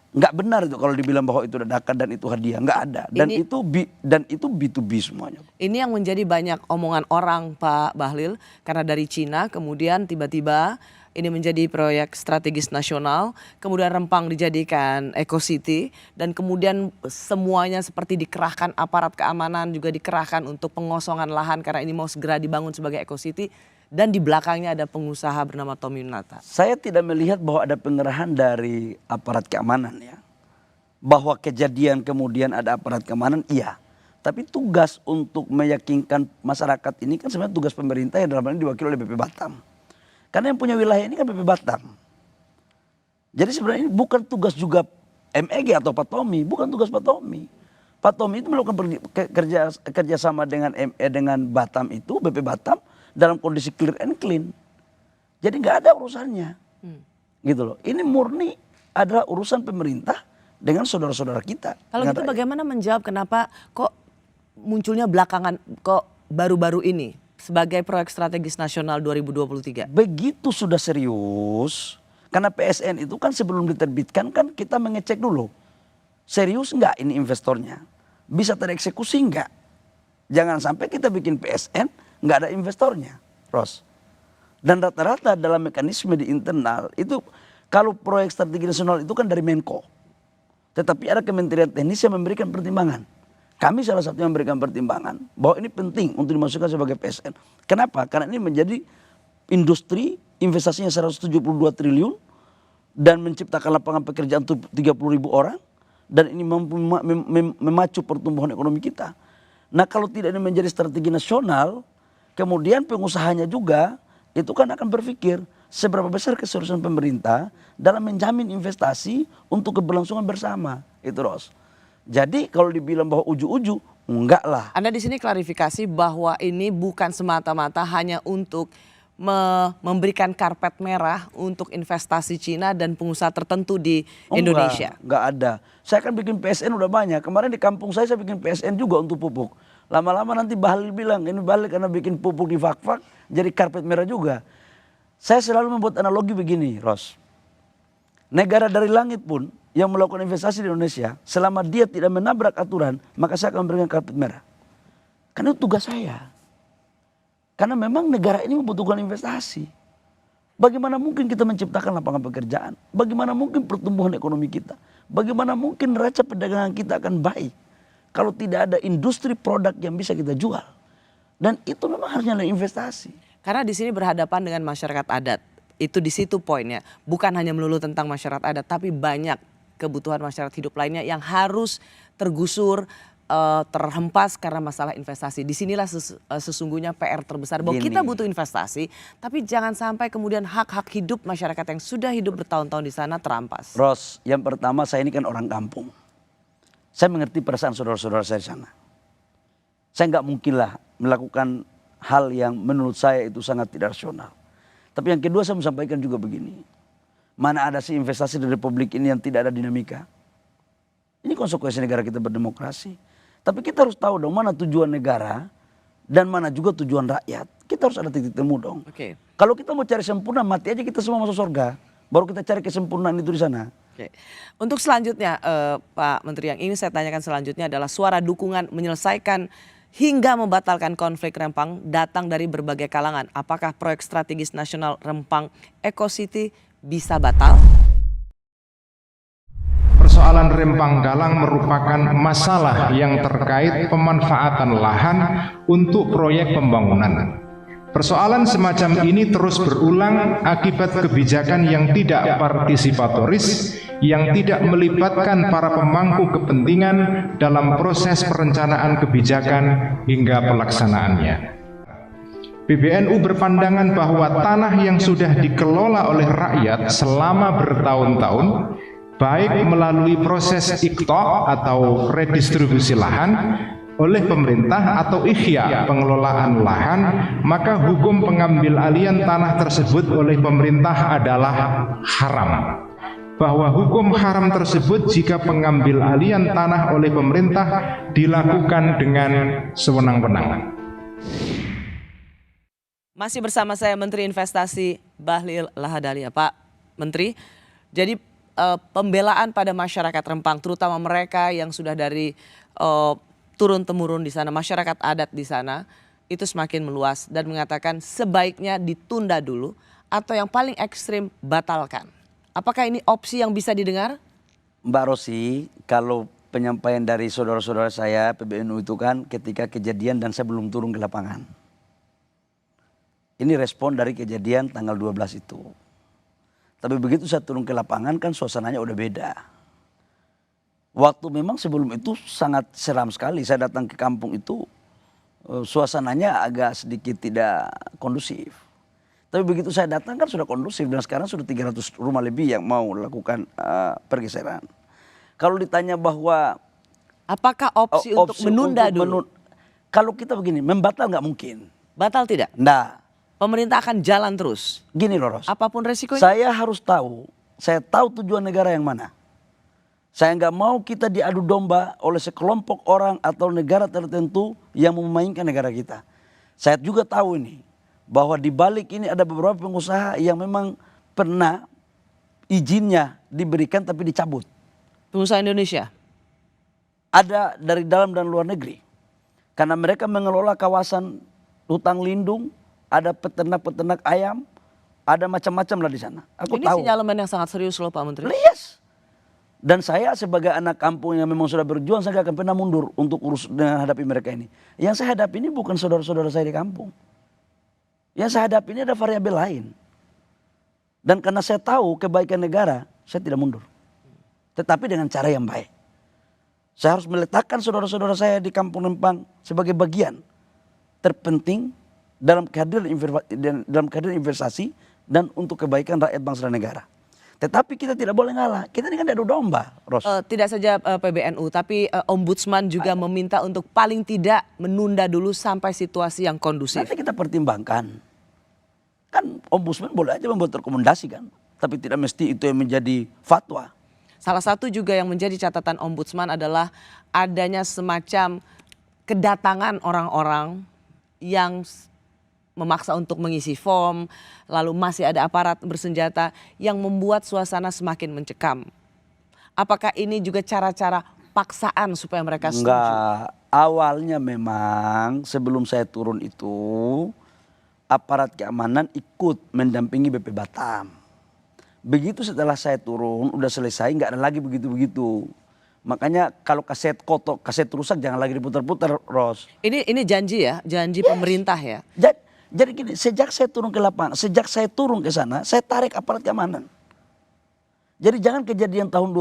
nggak benar itu kalau dibilang bahwa itu dadakan dan itu hadiah, nggak ada. Dan itu B2B semuanya. Ini yang menjadi banyak omongan orang Pak Bahlil karena dari Cina kemudian tiba-tiba ini menjadi proyek strategis nasional, kemudian Rempang dijadikan Eco City dan kemudian semuanya seperti dikerahkan aparat keamanan juga dikerahkan untuk pengosongan lahan karena ini mau segera dibangun sebagai Eco City. Dan di belakangnya ada pengusaha bernama Tommy Winata. Saya tidak melihat bahwa ada pengerahan dari aparat keamanan ya. Bahwa kejadian kemudian ada aparat keamanan, iya. Tapi tugas untuk meyakinkan masyarakat ini kan sebenarnya tugas pemerintah yang dalam hal ini diwakili oleh BP Batam. Karena yang punya wilayah ini kan BP Batam. Jadi sebenarnya ini bukan tugas juga MEG atau Pak Tommy, bukan tugas Pak Tommy. Pak Tommy itu melakukan kerjasama dengan dengan Batam itu, BP Batam, dalam kondisi clear and clean. Jadi nggak ada urusannya. Gitu loh. Ini murni adalah urusan pemerintah dengan saudara-saudara kita. Kalau gitu bagaimana menjawab kenapa kok munculnya belakangan, kok baru-baru ini sebagai proyek strategis nasional 2023? Begitu sudah serius, karena PSN itu kan sebelum diterbitkan kan kita mengecek dulu. Serius nggak ini investornya? Bisa tereksekusi nggak? Jangan sampai kita bikin PSN nggak ada investornya, Ros. Dan rata-rata dalam mekanisme di internal itu kalau proyek strategi nasional itu kan dari Menko. Tetapi ada kementerian teknis yang memberikan pertimbangan. Kami salah satu yang memberikan pertimbangan bahwa ini penting untuk dimasukkan sebagai PSN. Kenapa? Karena ini menjadi industri investasinya 172 triliun dan menciptakan lapangan pekerjaan untuk 30.000 orang dan ini mampu memacu pertumbuhan ekonomi kita. Nah kalau tidak ini menjadi strategi nasional, kemudian pengusahanya juga itu kan akan berpikir seberapa besar keseriusan pemerintah dalam menjamin investasi untuk keberlangsungan bersama. Itu Ros. Jadi kalau dibilang bahwa uju-uju, enggak lah. Anda di sini klarifikasi bahwa ini bukan semata-mata hanya untuk memberikan karpet merah untuk investasi Cina dan pengusaha tertentu di Indonesia. Enggak ada. Saya kan bikin PSN udah banyak. Kemarin di kampung saya bikin PSN juga untuk pupuk. Lama-lama nanti Bahlil bilang ini balik karena bikin pupuk di fak-fak jadi karpet merah juga. Saya selalu membuat analogi begini, Ros. Negara dari langit pun yang melakukan investasi di Indonesia, selama dia tidak menabrak aturan, maka saya akan memberikan karpet merah. Karena itu tugas saya. Karena memang negara ini membutuhkan investasi. Bagaimana mungkin kita menciptakan lapangan pekerjaan? Bagaimana mungkin pertumbuhan ekonomi kita? Bagaimana mungkin neraca perdagangan kita akan baik kalau tidak ada industri produk yang bisa kita jual? Dan itu memang harusnya ada investasi. Karena di sini berhadapan dengan masyarakat adat. Itu di situ poinnya. Bukan hanya melulu tentang masyarakat adat, tapi banyak kebutuhan masyarakat hidup lainnya yang harus tergusur, terhempas karena masalah investasi. Disinilah sesungguhnya PR terbesar bahwa kita butuh investasi, tapi jangan sampai kemudian hak-hak hidup masyarakat yang sudah hidup bertahun-tahun di sana terampas. Ros, yang pertama saya ini kan orang kampung. Saya mengerti perasaan saudara-saudara saya di sana. Saya nggak mungkinlah melakukan hal yang menurut saya itu sangat tidak rasional. Tapi yang kedua saya mau sampaikan juga begini. Mana ada sih investasi di Republik ini yang tidak ada dinamika? Ini konsekuensi negara kita berdemokrasi. Tapi kita harus tahu dong mana tujuan negara dan mana juga tujuan rakyat. Kita harus ada titik temu dong. Kalau kita mau cari sempurna, mati aja kita semua masuk surga. Baru kita cari kesempurnaan itu di sana. Untuk selanjutnya Pak Menteri, yang ingin saya tanyakan selanjutnya adalah suara dukungan menyelesaikan hingga membatalkan konflik Rempang datang dari berbagai kalangan. Apakah proyek strategis nasional Rempang Eco City bisa batal? Persoalan Rempang Galang merupakan masalah yang terkait pemanfaatan lahan untuk proyek pembangunan. Persoalan semacam ini terus berulang akibat kebijakan yang tidak partisipatoris, yang tidak melibatkan para pemangku kepentingan dalam proses perencanaan kebijakan hingga pelaksanaannya. PBNU berpandangan bahwa tanah yang sudah dikelola oleh rakyat selama bertahun-tahun, baik melalui proses iqta' atau redistribusi lahan oleh pemerintah atau ihya pengelolaan lahan, maka hukum pengambil alihan tanah tersebut oleh pemerintah adalah haram. Bahwa hukum haram tersebut jika pengambil alihan tanah oleh pemerintah dilakukan dengan sewenang-wenang. Masih bersama saya Menteri Investasi Bahlil Lahadalia. Pak Menteri, jadi pembelaan pada masyarakat Rempang, terutama mereka yang sudah dari turun-temurun di sana, masyarakat adat di sana, itu semakin meluas dan mengatakan sebaiknya ditunda dulu atau yang paling ekstrim batalkan. Apakah ini opsi yang bisa didengar? Mbak Rosi, kalau penyampaian dari saudara-saudara saya PBNU itu kan ketika kejadian dan saya belum turun ke lapangan. Ini respon dari kejadian tanggal 12 itu. Tapi begitu saya turun ke lapangan kan suasananya udah beda. Waktu memang sebelum itu sangat seram sekali. Saya datang ke kampung itu suasananya agak sedikit tidak kondusif. Tapi begitu saya datang kan sudah kondusif dan sekarang sudah 300 rumah lebih yang mau lakukan pergeseran. Kalau ditanya bahwa apakah opsi untuk menunda dulu? Kalau kita begini, membatal nggak mungkin. Batal tidak? Nggak. Pemerintah akan jalan terus? Gini loh Ros. Apapun resikonya? Saya harus tahu, saya tahu tujuan negara yang mana. Saya nggak mau kita diadu domba oleh sekelompok orang atau negara tertentu yang memainkan negara kita. Saya juga tahu ini, bahwa di balik ini ada beberapa pengusaha yang memang pernah izinnya diberikan tapi dicabut. Pengusaha Indonesia? Ada dari dalam dan luar negeri. Karena mereka mengelola kawasan hutan lindung ada peternak-peternak ayam, ada macam-macam lah di sana. Aku Ini tahu. sinyalemen yang sangat serius loh Pak Menteri. Yes. Dan saya sebagai anak kampung yang memang sudah berjuang, saya gak akan pernah mundur untuk urus dengan hadapi mereka ini. Yang saya hadapi ini bukan saudara-saudara saya di kampung. Yang saya hadapi ini ada variabel lain. Dan karena saya tahu kebaikan negara, saya tidak mundur. Tetapi dengan cara yang baik. Saya harus meletakkan saudara-saudara saya di Kampung Rempang sebagai bagian terpenting dalam kehadiran investasi dan untuk kebaikan rakyat bangsa dan negara. Tetapi kita tidak boleh ngalah. Kita ini kan adu domba, Ros. Tidak saja PBNU, tapi Ombudsman juga meminta untuk paling tidak menunda dulu sampai situasi yang kondusif. Nanti kita pertimbangkan. Kan Ombudsman boleh aja membuat rekomendasi kan. Tapi tidak mesti itu yang menjadi fatwa. Salah satu juga yang menjadi catatan Ombudsman adalah adanya semacam kedatangan orang-orang yang memaksa untuk mengisi form, lalu masih ada aparat bersenjata yang membuat suasana semakin mencekam. Apakah ini juga cara-cara paksaan supaya mereka setuju? Enggak, awalnya memang sebelum saya turun itu aparat keamanan ikut mendampingi BP Batam. Begitu setelah saya turun, udah selesai, nggak ada lagi begitu-begitu. Makanya kalau kaset kotor, kaset rusak jangan lagi diputar-putar, Ros. Ini janji ya, janji pemerintah ya. Jadi gini, sejak saya turun ke lapangan, sejak saya turun ke sana, saya tarik aparat keamanan. Jadi jangan kejadian tahun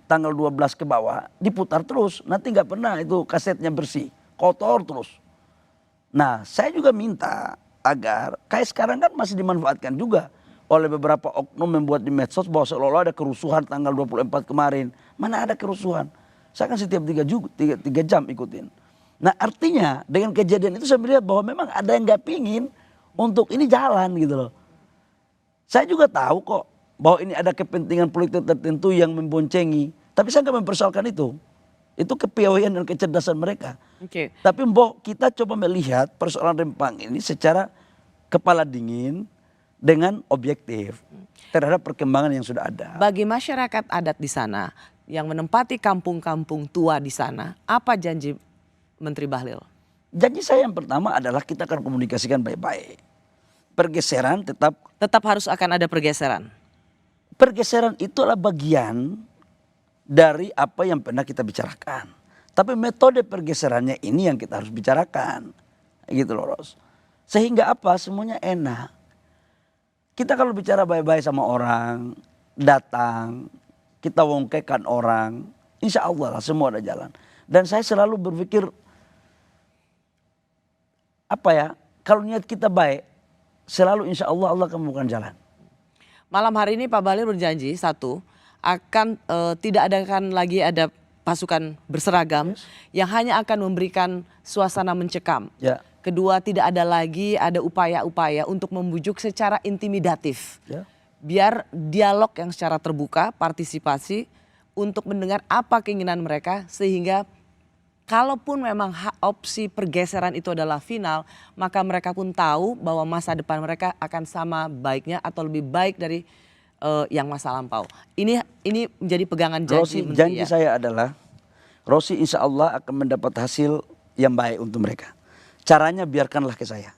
tanggal 12 ke bawah diputar terus, nanti nggak pernah itu kasetnya bersih, kotor terus. Nah, saya juga minta agar kayak sekarang kan masih dimanfaatkan juga oleh beberapa oknum membuat di medsos bahwa seolah-olah ada kerusuhan tanggal 24 kemarin. Mana ada kerusuhan? Saya kan setiap 3 jam ikutin. Nah artinya dengan kejadian itu saya melihat bahwa memang ada yang gak pingin untuk ini jalan gitu loh. Saya juga tahu kok bahwa ini ada kepentingan politik tertentu yang memboncengi. Tapi saya gak mempersoalkan itu. Itu kepiawaian dan kecerdasan mereka. Oke. Tapi kita coba melihat persoalan Rempang ini secara kepala dingin dengan objektif terhadap perkembangan yang sudah ada. Bagi masyarakat adat di sana yang menempati kampung-kampung tua di sana, apa janji Menteri Bahlil? Janji saya yang pertama adalah kita akan komunikasikan baik-baik. Pergeseran tetap harus akan ada pergeseran. Pergeseran itu adalah bagian dari apa yang pernah kita bicarakan. Tapi metode pergeserannya ini yang kita harus bicarakan. Gitu loh, Ros. Sehingga apa? Semuanya enak. Kita kalau bicara baik-baik sama orang, datang, kita wongkekan orang, insya Allah lah semua ada jalan. Dan saya selalu berpikir, kalau niat kita baik, selalu insya Allah Allah akan membuka jalan. Malam hari ini Pak Bahlil berjanji, satu, akan tidak adakan lagi ada pasukan berseragam yang hanya akan memberikan suasana mencekam. Ya. Kedua, tidak ada lagi ada upaya-upaya untuk membujuk secara intimidatif. Ya. Biar dialog yang secara terbuka, partisipasi untuk mendengar apa keinginan mereka sehingga kalaupun memang opsi pergeseran itu adalah final, maka mereka pun tahu bahwa masa depan mereka akan sama baiknya atau lebih baik dari yang masa lampau. Ini menjadi pegangan janji Menteri. Janji saya adalah Rosi insya Allah akan mendapat hasil yang baik untuk mereka. Caranya biarkanlah ke saya.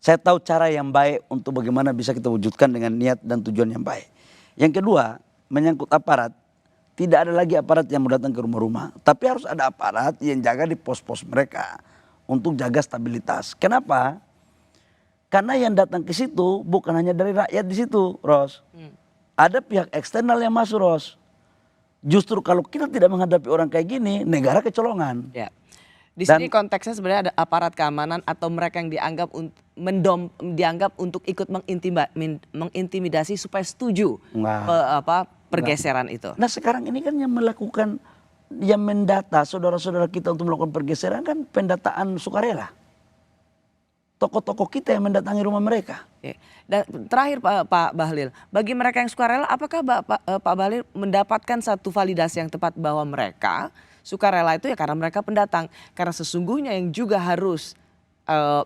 Saya tahu cara yang baik untuk bagaimana bisa kita wujudkan dengan niat dan tujuan yang baik. Yang kedua, menyangkut aparat. Tidak ada lagi aparat yang mau datang ke rumah-rumah. Tapi harus ada aparat yang jaga di pos-pos mereka. Untuk jaga stabilitas. Kenapa? Karena yang datang ke situ bukan hanya dari rakyat di situ, Ros. Ada pihak eksternal yang masuk, Ros. Justru kalau kita tidak menghadapi orang kayak gini, negara kecolongan. Ya. Di sini konteksnya sebenarnya ada aparat keamanan atau mereka yang dianggap untuk ikut mengintimidasi supaya setuju pergeseran itu. Nah sekarang ini kan yang melakukan, yang mendata saudara-saudara kita untuk melakukan pergeseran kan pendataan sukarela. Tokoh-tokoh kita yang mendatangi rumah mereka. Dan terakhir Pak Bahlil, bagi mereka yang sukarela, apakah Pak Bahlil mendapatkan satu validasi yang tepat bahwa mereka sukarela itu ya karena mereka pendatang. Karena sesungguhnya yang juga harus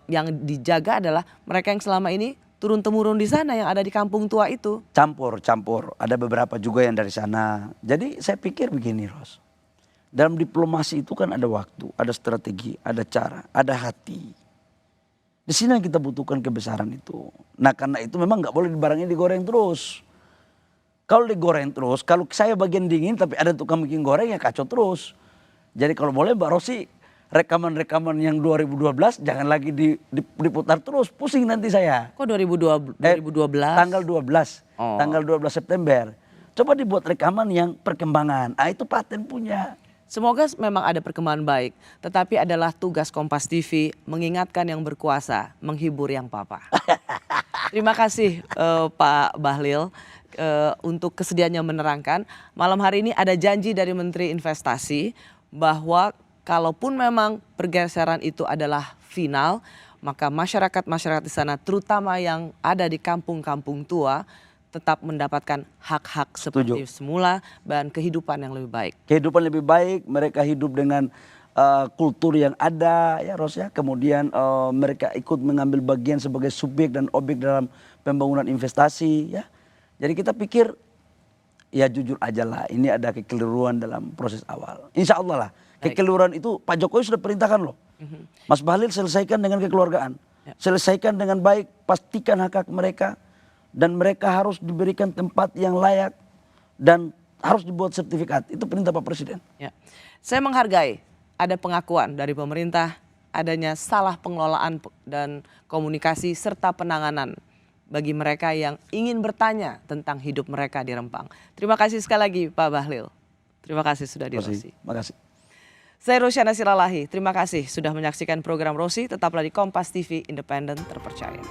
yang dijaga adalah mereka yang selama ini turun-temurun di sana yang ada di kampung tua itu. Campur. Ada beberapa juga yang dari sana. Jadi saya pikir begini, Ros. Dalam diplomasi itu kan ada waktu, ada strategi, ada cara, ada hati. Di sini yang kita butuhkan kebesaran itu. Nah karena itu memang nggak boleh barangnya digoreng terus. Kalau digoreng terus, kalau saya bagian dingin tapi ada tukang bikin goreng ya kacau terus. Jadi kalau boleh Mbak Rosi, rekaman-rekaman yang 2012 jangan lagi diputar terus, pusing nanti saya. Kok 2012? Tanggal 12, tanggal 12 September. Coba dibuat rekaman yang perkembangan, itu Paten punya. Semoga memang ada perkembangan baik, tetapi adalah tugas Kompas TV mengingatkan yang berkuasa, menghibur yang papa. Terima kasih Pak Bahlil untuk kesediaannya menerangkan. Malam hari ini ada janji dari Menteri Investasi bahwa kalaupun memang pergeseran itu adalah final, maka masyarakat-masyarakat di sana terutama yang ada di kampung-kampung tua tetap mendapatkan hak-hak seperti semula dan kehidupan yang lebih baik. Kehidupan lebih baik, mereka hidup dengan kultur yang ada ya Ros ya. Kemudian mereka ikut mengambil bagian sebagai subjek dan objek dalam pembangunan investasi ya. Jadi kita pikir ya jujur aja lah, ini ada kekeliruan dalam proses awal. Insya Allah lah, kekeliruan itu Pak Jokowi sudah perintahkan loh. Mas Bahlil selesaikan dengan kekeluargaan, selesaikan dengan baik, pastikan hak-hak mereka. Dan mereka harus diberikan tempat yang layak dan harus dibuat sertifikat. Itu perintah Pak Presiden. Ya. Saya menghargai ada pengakuan dari pemerintah, adanya salah pengelolaan dan komunikasi serta penanganan bagi mereka yang ingin bertanya tentang hidup mereka di Rempang. Terima kasih sekali lagi Pak Bahlil. Terima kasih sudah di Rosi. Terima kasih. Saya Rosyana Silalahi, terima kasih sudah menyaksikan program Rosi. Tetaplah di Kompas TV, independen terpercaya.